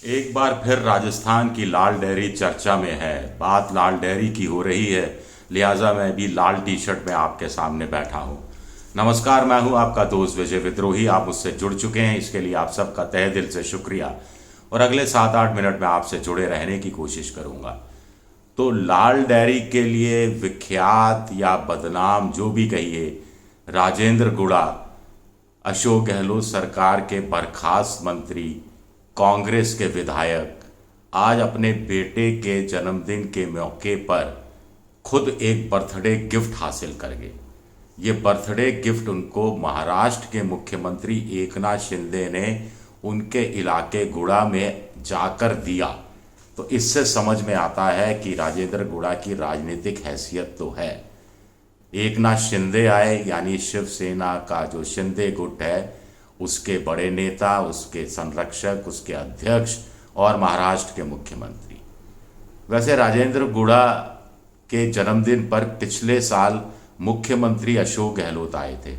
एक बार फिर राजस्थान की लाल डेयरी चर्चा में है। बात लाल डेयरी की हो रही है, लिहाजा मैं भी लाल टी शर्ट में आपके सामने बैठा हूँ। नमस्कार, मैं हूँ आपका दोस्त विजय विद्रोही। आप मुझसे जुड़ चुके हैं, इसके लिए आप सबका तहे दिल से शुक्रिया। और अगले 7-8 मिनट में आपसे जुड़े रहने की कोशिश करूँगा। तो लाल डेयरी के लिए विख्यात या बदनाम जो भी कहिए, राजेंद्र गुड़ा अशोक गहलोत सरकार के बर्खास्त मंत्री, कांग्रेस के विधायक, आज अपने बेटे के जन्मदिन के मौके पर खुद एक बर्थडे गिफ्ट हासिल कर गए। ये बर्थडे गिफ्ट उनको महाराष्ट्र के मुख्यमंत्री एकनाथ शिंदे ने उनके इलाके गुड़ा में जाकर दिया। तो इससे समझ में आता है कि राजेंद्र गुड़ा की राजनीतिक हैसियत तो है। एकनाथ शिंदे आए, यानी शिवसेना का जो शिंदे गुट है, उसके बड़े नेता, उसके संरक्षक, उसके अध्यक्ष और महाराष्ट्र के मुख्यमंत्री। वैसे राजेंद्र गुड़ा के जन्मदिन पर पिछले साल मुख्यमंत्री अशोक गहलोत आए थे,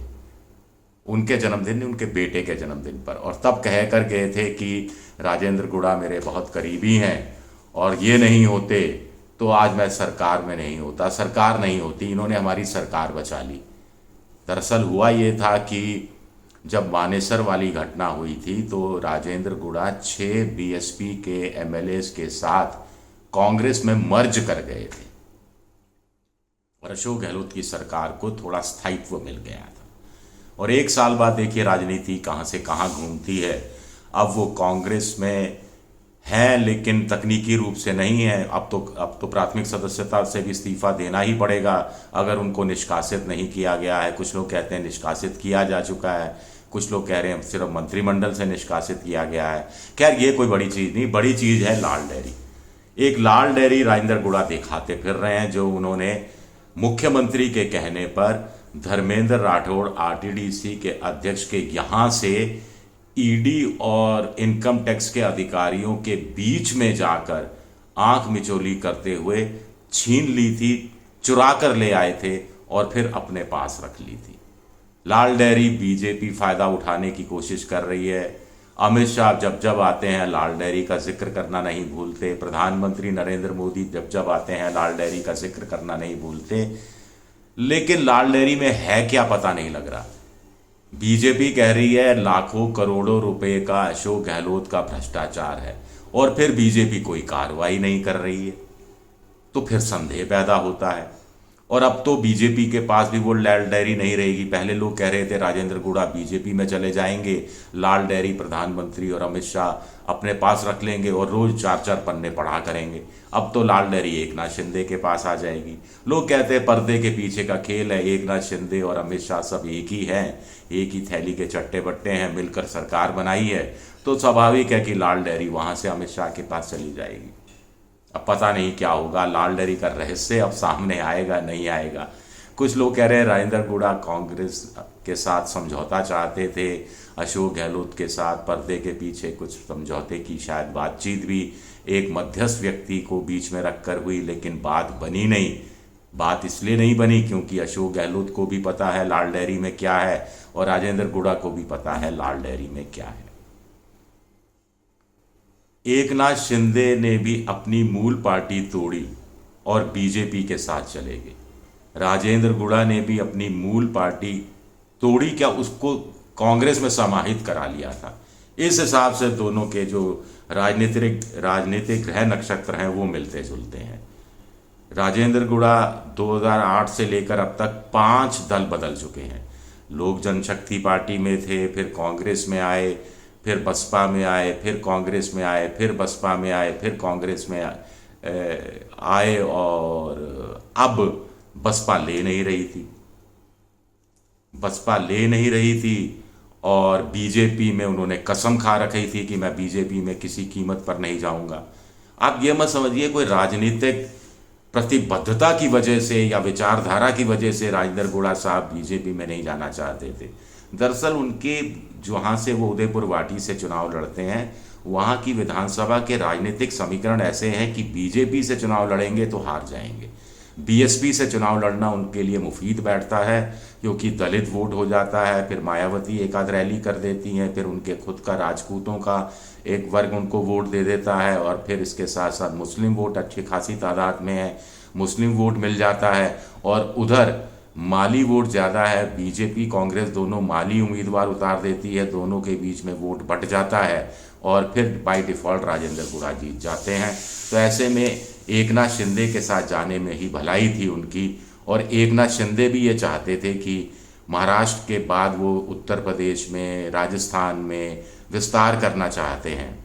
उनके जन्मदिन नहीं, उनके बेटे के जन्मदिन पर, और तब कह कर गए थे कि राजेंद्र गुड़ा मेरे बहुत करीबी हैं और ये नहीं होते तो आज मैं सरकार में नहीं होता, सरकार नहीं होती, इन्होंने हमारी सरकार बचा ली। दरअसल हुआ ये था कि जब मानेसर वाली घटना हुई थी तो राजेंद्र गुड़ा 6 बीएसपी के एमएलएस के साथ कांग्रेस में मर्ज कर गए थे और अशोक गहलोत की सरकार को थोड़ा स्थायित्व मिल गया था। और एक साल बाद देखिए राजनीति कहाँ से कहाँ घूमती है। अब वो कांग्रेस में हैं लेकिन तकनीकी रूप से नहीं है। अब तो प्राथमिक सदस्यता से भी इस्तीफा देना ही पड़ेगा अगर उनको निष्कासित नहीं किया गया है। कुछ लोग कहते हैं निष्कासित किया जा चुका है, कुछ लोग कह रहे हैं सिर्फ मंत्रिमंडल से निष्कासित किया गया है। खैर ये कोई बड़ी चीज़ नहीं, बड़ी चीज़ है लाल डेयरी। एक लाल डेयरी राजेंद्र गुड़ा दिखाते फिर रहे हैं, जो उन्होंने मुख्यमंत्री के कहने पर धर्मेंद्र राठौड़ आरटीडीसी के अध्यक्ष के यहाँ से ईडी और इनकम टैक्स के अधिकारियों के बीच में जाकर आंख मिचौली करते हुए छीन ली थी, चुरा कर ले आए थे और फिर अपने पास रख ली थी। लाल डेयरी बीजेपी फायदा उठाने की कोशिश कर रही है। अमित शाह जब जब आते हैं लाल डेयरी का जिक्र करना नहीं भूलते। प्रधानमंत्री नरेंद्र मोदी जब जब आते हैं लाल डेयरी का जिक्र करना नहीं भूलते। लेकिन लाल डेयरी में है क्या पता नहीं लग रहा। बीजेपी कह रही है लाखों करोड़ों रुपए का अशोक गहलोत का भ्रष्टाचार है और फिर बीजेपी कोई कार्रवाई नहीं कर रही है, तो फिर संदेह पैदा होता है। और अब तो बीजेपी के पास भी वो लाल डेयरी नहीं रहेगी। पहले लोग कह रहे थे राजेंद्र गुड़ा बीजेपी में चले जाएंगे, लाल डेयरी प्रधानमंत्री और अमित शाह अपने पास रख लेंगे और रोज 4-4 पन्ने पढ़ा करेंगे। अब तो लाल डेयरी एकनाथ शिंदे के पास आ जाएगी। लोग कहते हैं पर्दे के पीछे का खेल है, एकनाथ शिंदे और अमित शाह सब एक ही हैं, एक ही थैली के चट्टे बट्टे हैं, मिलकर सरकार बनाई है, तो स्वाभाविक है कि लाल डेयरी वहां से अमित शाह के पास चली जाएगी। अब पता नहीं क्या होगा, लाल डेयरी का रहस्य अब सामने आएगा नहीं आएगा। कुछ लोग कह रहे हैं राजेंद्र गुड़ा कांग्रेस के साथ समझौता चाहते थे, अशोक गहलोत के साथ पर्दे के पीछे कुछ समझौते की शायद बातचीत भी एक मध्यस्थ व्यक्ति को बीच में रखकर हुई, लेकिन बात बनी नहीं। बात इसलिए नहीं बनी क्योंकि अशोक गहलोत को भी पता है लाल डेयरी में क्या है और राजेंद्र गुड़ा को भी पता है लाल डेयरी में क्या है। एकनाथ शिंदे ने भी अपनी मूल पार्टी तोड़ी और बीजेपी के साथ चले गए। राजेंद्र गुड़ा ने भी अपनी मूल पार्टी तोड़ी, क्या उसको कांग्रेस में समाहित करा लिया था। इस हिसाब से दोनों के जो राजनीतिक ग्रह नक्षत्र हैं वो मिलते जुलते हैं। राजेंद्र गुड़ा 2008 से लेकर अब तक 5 दल बदल चुके हैं। लोक जनशक्ति पार्टी में थे, फिर कांग्रेस में आए, फिर बसपा में आए, फिर कांग्रेस में आए, फिर बसपा में आए, फिर कांग्रेस में आए और अब बसपा ले नहीं रही थी। बसपा ले नहीं रही थी और बीजेपी में उन्होंने कसम खा रखी थी कि मैं बीजेपी में किसी कीमत पर नहीं जाऊंगा। आप ये मत समझिए कोई राजनीतिक प्रतिबद्धता की वजह से या विचारधारा की वजह से राजेंद्र गुड़ा साहब बीजेपी में नहीं जाना चाहते थे। दरअसल उनके जहाँ से वो उदयपुर वाटी से चुनाव लड़ते हैं, वहाँ की विधानसभा के राजनीतिक समीकरण ऐसे हैं कि बीजेपी से चुनाव लड़ेंगे तो हार जाएंगे, बीएसपी से चुनाव लड़ना उनके लिए मुफीद बैठता है, क्योंकि दलित वोट हो जाता है। फिर मायावती एक आध रैली कर देती हैं, फिर उनके खुद का राजपूतों का एक वर्ग उनको वोट दे देता है, और फिर इसके साथ साथ मुस्लिम वोट अच्छी खासी तादाद में है, मुस्लिम वोट मिल जाता है। और उधर माली वोट ज़्यादा है, बीजेपी कांग्रेस दोनों माली उम्मीदवार उतार देती है, दोनों के बीच में वोट बट जाता है, और फिर बाय डिफ़ॉल्ट राजेंद्र गुड़ा जीत जाते हैं। तो ऐसे में एकनाथ शिंदे के साथ जाने में ही भलाई थी उनकी, और एकनाथ शिंदे भी ये चाहते थे कि महाराष्ट्र के बाद वो उत्तर प्रदेश में, राजस्थान में विस्तार करना चाहते हैं।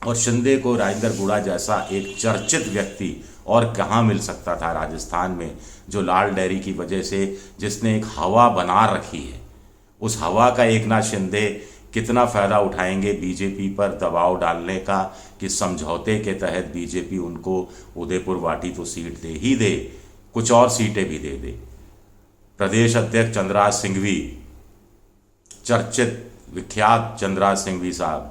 और शिंदे को राजेंद्र गुड़ा जैसा एक चर्चित व्यक्ति और कहाँ मिल सकता था राजस्थान में, जो लाल डेयरी की वजह से जिसने एक हवा बना रखी है। उस हवा का एकनाथ शिंदे कितना फ़ायदा उठाएंगे बीजेपी पर दबाव डालने का, कि समझौते के तहत बीजेपी उनको उदयपुर वाटी तो सीट दे ही दे, कुछ और सीटें भी दे दे। प्रदेश अध्यक्ष चंद्रराज सिंघवी, चर्चित विख्यात चंद्रराज सिंघवी साहब,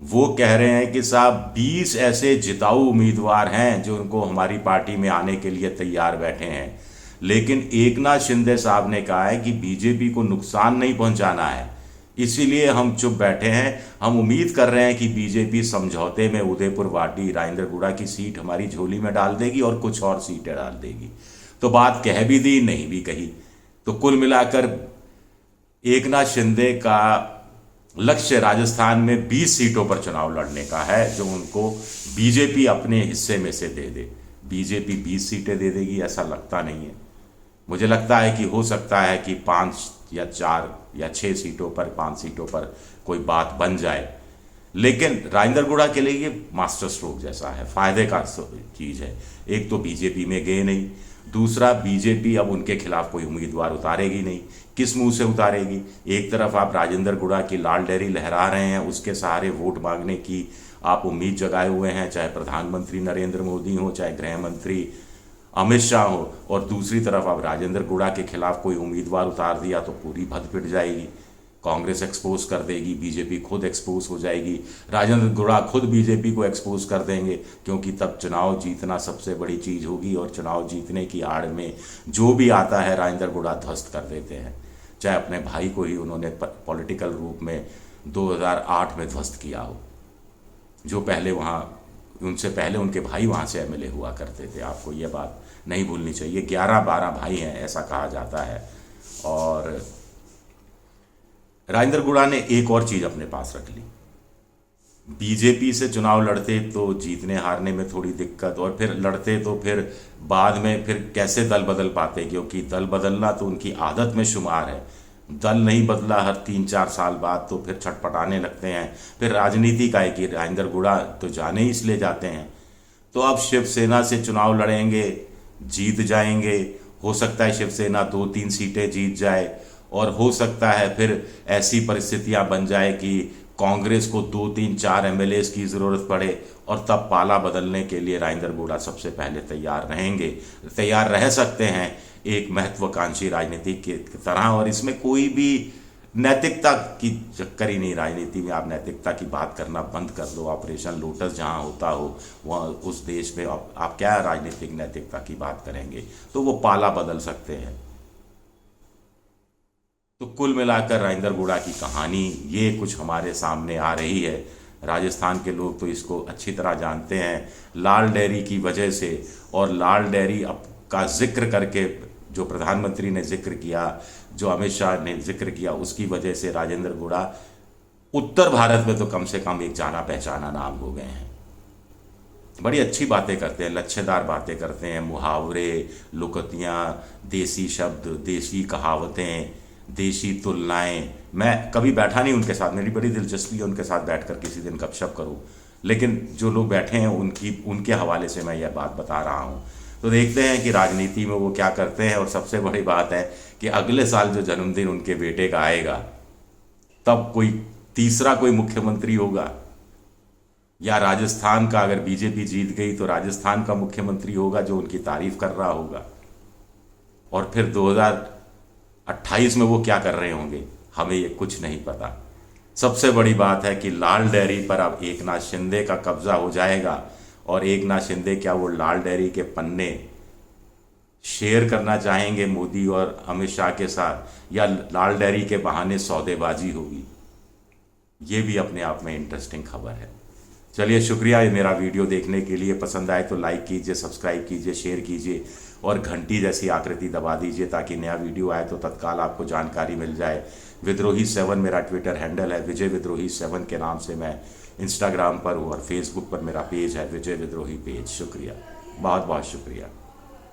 वो कह रहे हैं कि साहब 20 ऐसे जिताऊ उम्मीदवार हैं जो उनको हमारी पार्टी में आने के लिए तैयार बैठे हैं, लेकिन एकनाथ शिंदे साहब ने कहा है कि बीजेपी को नुकसान नहीं पहुंचाना है, इसीलिए हम चुप बैठे हैं। हम उम्मीद कर रहे हैं कि बीजेपी समझौते में उदयपुर वाटी राजेंद्र गुड़ा की सीट हमारी झोली में डाल देगी और कुछ और सीटें डाल देगी। तो बात कह भी दी, नहीं भी कही। तो कुल मिलाकर एकनाथ शिंदे का लक्ष्य राजस्थान में 20 सीटों पर चुनाव लड़ने का है, जो उनको बीजेपी अपने हिस्से में से दे दे। बीजेपी 20 सीटें दे देगी ऐसा लगता नहीं है। मुझे लगता है कि हो सकता है कि 5 या 4 या 6 सीटों पर, 5 सीटों पर कोई बात बन जाए, लेकिन राजेंद्र गुड़ा के लिए ये मास्टर स्ट्रोक जैसा है, फायदे का चीज़ है। एक तो बीजेपी में गए नहीं, दूसरा बीजेपी अब उनके खिलाफ कोई उम्मीदवार उतारेगी नहीं, किस मुंह से उतारेगी। एक तरफ आप राजेंद्र गुड़ा की लाल डेयरी लहरा रहे हैं, उसके सहारे वोट मांगने की आप उम्मीद जगाए हुए हैं, चाहे प्रधानमंत्री नरेंद्र मोदी हो, चाहे गृह मंत्री अमित शाह हो, और दूसरी तरफ अब राजेंद्र गुड़ा के खिलाफ कोई उम्मीदवार उतार दिया तो पूरी भद पिट जाएगी, कांग्रेस एक्सपोज कर देगी, बीजेपी खुद एक्सपोज हो जाएगी, राजेंद्र गुड़ा खुद बीजेपी को एक्सपोज कर देंगे, क्योंकि तब चुनाव जीतना सबसे बड़ी चीज़ होगी, और चुनाव जीतने की आड़ में जो भी आता है राजेंद्र गुड़ा ध्वस्त कर देते हैं। चाहे अपने भाई को ही उन्होंने पॉलिटिकल रूप में 2008 में ध्वस्त किया हो, जो पहले वहाँ, उनसे पहले उनके भाई वहाँ से एमएलए हुआ करते थे। आपको ये बात नहीं भूलनी चाहिए। 11-12 भाई हैं ऐसा कहा जाता है। और राजेंद्र गुड़ा ने एक और चीज़ अपने पास रख ली, बीजेपी से चुनाव लड़ते तो जीतने हारने में थोड़ी दिक्कत, और फिर लड़ते तो फिर बाद में फिर कैसे दल बदल पाते, क्योंकि दल बदलना तो उनकी आदत में शुमार है। दल नहीं बदला हर 3-4 साल बाद तो फिर छटपटाने लगते हैं। फिर राजनीति का है कि राजेंद्र गुड़ा तो जाने ही इसलिए जाते हैं। तो अब शिवसेना से चुनाव लड़ेंगे, जीत जाएंगे, हो सकता है शिवसेना 2-3 सीटें जीत जाए, और हो सकता है फिर ऐसी परिस्थितियां बन जाए कि कांग्रेस को 2-3-4 एमएलए की ज़रूरत पड़े, और तब पाला बदलने के लिए राजेंद्र गुड़ा सबसे पहले तैयार रहेंगे, तैयार रह सकते हैं एक महत्वाकांक्षी राजनीति की तरह। और इसमें कोई भी नैतिकता की चक्कर ही नहीं। राजनीति में आप नैतिकता की बात करना बंद कर दो। ऑपरेशन लोटस जहां होता हो वहाँ उस देश में आप क्या राजनीतिक नैतिकता की बात करेंगे। तो वो पाला बदल सकते हैं। तो कुल मिलाकर राजेंद्र गुड़ा की कहानी ये कुछ हमारे सामने आ रही है। राजस्थान के लोग तो इसको अच्छी तरह जानते हैं लाल डेयरी की वजह से, और लाल डेयरी का जिक्र करके जो प्रधानमंत्री ने जिक्र किया, जो अमित शाह ने जिक्र किया, उसकी वजह से राजेंद्र गुड़ा उत्तर भारत में तो कम से कम एक जाना पहचाना नाम हो गए हैं। बड़ी अच्छी बातें करते हैं, लच्छेदार बातें करते हैं, मुहावरे, लुकतियाँ, देसी शब्द, देसी कहावतें, देशी तुलनाएं। मैं कभी बैठा नहीं उनके साथ, मेरी बड़ी दिलचस्पी है उनके साथ बैठकर किसी दिन गपशप करूं, लेकिन जो लोग बैठे हैं उनके हवाले से मैं यह बात बता रहा हूं। तो देखते हैं कि राजनीति में वो क्या करते हैं। और सबसे बड़ी बात है कि अगले साल जो जन्मदिन उनके बेटे का आएगा, तब कोई तीसरा कोई मुख्यमंत्री होगा, या राजस्थान का, अगर बीजेपी जीत गई तो राजस्थान का मुख्यमंत्री होगा जो उनकी तारीफ कर रहा होगा। और फिर 2028 में वो क्या कर रहे होंगे, हमें ये कुछ नहीं पता। सबसे बड़ी बात है कि लाल डेयरी पर अब एकनाथ शिंदे का कब्जा हो जाएगा, और एकनाथ शिंदे क्या वो लाल डेयरी के पन्ने शेयर करना चाहेंगे मोदी और अमित शाह के साथ, या लाल डेयरी के बहाने सौदेबाजी होगी, ये भी अपने आप में इंटरेस्टिंग खबर है। चलिए, शुक्रिया ये मेरा वीडियो देखने के लिए। पसंद आए तो लाइक कीजिए, सब्सक्राइब कीजिए, शेयर कीजिए और घंटी जैसी आकृति दबा दीजिए ताकि नया वीडियो आए तो तत्काल आपको जानकारी मिल जाए। विद्रोही7 मेरा ट्विटर हैंडल है, विजय विद्रोही7 के नाम से मैं इंस्टाग्राम पर हूँ और फेसबुक पर मेरा पेज है विजय विद्रोही पेज। शुक्रिया, बहुत बहुत शुक्रिया।